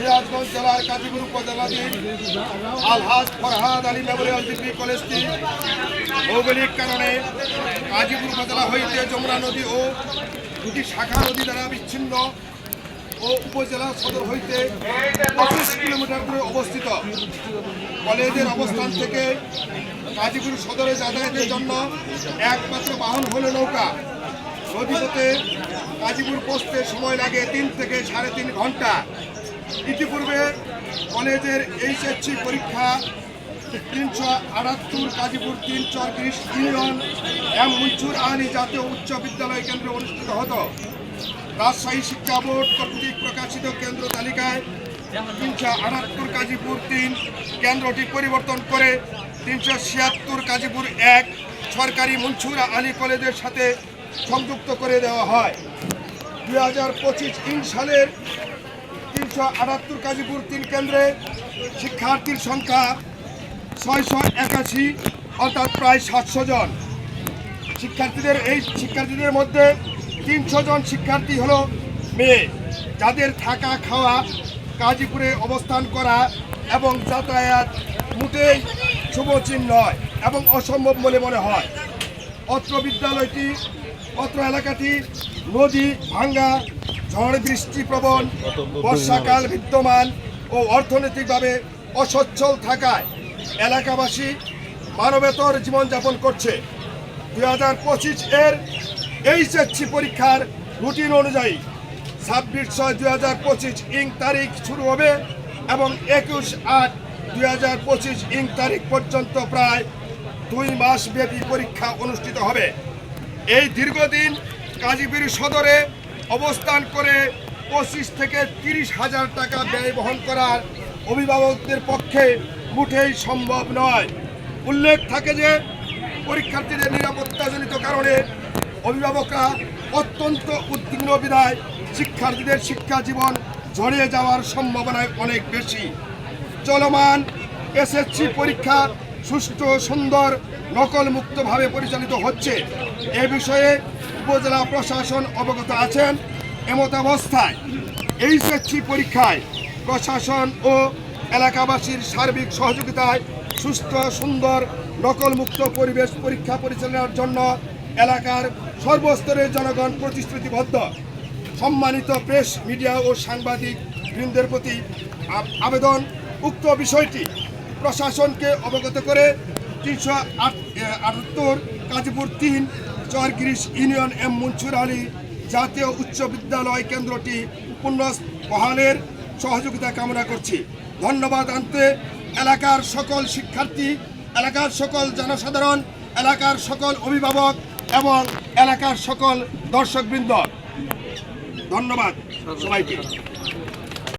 সিরাজগঞ্জ জেলার কাজীপুর উপজেলাধীন আলহাজ Farhad Ali Memorial degree কলেজটি ভৌগোলিক কারণে কাজীপুর উপজেলা হইতে যমুনা নদী ও দুটি শাখা নদী দ্বারা বিচ্ছিন্ন ও উপজেলা সদর হইতে 25 কিলোমিটার দূরে অবস্থিত। কলেজের অবস্থান থেকে কাজীপুর সদরে যাতায়াতের জন্য একমাত্র বাহন হল নৌকা। নদীপথে কাজীপুর পৌঁছতে সময় লাগে 3 থেকে 3.5 ঘন্টা। ইতিপূর্বে কলেজের HSC পরীক্ষা 378 কাজীপুর 3 ইউনিয়ন এম মনসুর আলী জাতীয় উচ্চ বিদ্যালয় কেন্দ্রে অনুষ্ঠিত হতো। রাজশাহী শিক্ষা বোর্ড কর্তৃক প্রকাশিত কেন্দ্র তালিকায় 378 কাজীপুর 3 কেন্দ্রটি পরিবর্তন করে 376 কাজীপুর 1 সরকারি মনসুর আলী কলেজের সাথে সংযুক্ত করে দেওয়া হয়। 2025 সালের 378 কাজীপুর 3 কেন্দ্রে শিক্ষার্থীর সংখ্যা 681, অর্থাৎ প্রায় 700 জন। শিক্ষার্থীদের মধ্যে 300 জন শিক্ষার্থী হলো মেয়ে, যাদের থাকা খাওয়া, কাজীপুরে অবস্থান করা এবং যাতায়াত মোটেই শুভচিহ্ন নয় এবং অসম্ভব বলে মনে হয়। অত্র এলাকাটি নদী ভাঙ্গা, ঝড় বৃষ্টিপ্রবণ, বর্ষাকাল বিদ্যমান ও অর্থনৈতিকভাবে অসচ্ছল থাকায় এলাকাবাসী মানবেতর জীবনযাপন করছে। 2025 এর HSC পরীক্ষার রুটিন অনুযায়ী 26/6/2025 তারিখ শুরু হবে এবং 21/8/2025 তারিখ পর্যন্ত প্রায় 2 মাস ব্যাপী পরীক্ষা অনুষ্ঠিত হবে। এই দীর্ঘদিন কাজীপুর সদরে অবস্থান করে 25 থেকে 30 হাজার টাকা ব্যয় বহন করার অভিভাবকদের পক্ষে মোটেই সম্ভব নয়। উল্লেখ থাকে যে পরীক্ষার্থীদের নিরাপত্তাজনিত কারণে অভিভাবকরা অত্যন্ত উদ্বিগ্ন বিধায় শিক্ষার্থীদের শিক্ষা জীবন ঝরিয়ে যাওয়ার সম্ভাবনা অনেক বেশি। চলমান SSC পরীক্ষা সুষ্ঠু, সুন্দর, নকলমুক্তভাবে পরিচালিত হচ্ছে। এ বিষয়ে উপজেলা প্রশাসন অবগত আছেন। এমতাবস্থায় HSC পরীক্ষায় প্রশাসন ও এলাকাবাসীর সার্বিক সহযোগিতায় সুস্থ, সুন্দর, নকলমুক্ত পরিবেশ পরীক্ষা পরিচালনার জন্য এলাকার সর্বস্তরের জনগণ প্রতিশ্রুতিবদ্ধ। সম্মানিত প্রেস, মিডিয়া ও সাংবাদিক বৃন্দের প্রতি আবেদন, উক্ত বিষয়টি প্রশাসনকে অবগত করে 378 কাজীপুর 3 চরগিরিশ ইউনিয়ন এম মনসুর আলী জাতীয় উচ্চ বিদ্যালয় কেন্দ্রটি পুনর্বহালের সহযোগিতা কামনা করছি। ধন্যবাদ আনতে এলাকার সকল শিক্ষার্থী, এলাকার সকল জনসাধারণ, এলাকার সকল অভিভাবক এবং এলাকার সকল দর্শকবৃন্দ, ধন্যবাদ সবাইকে।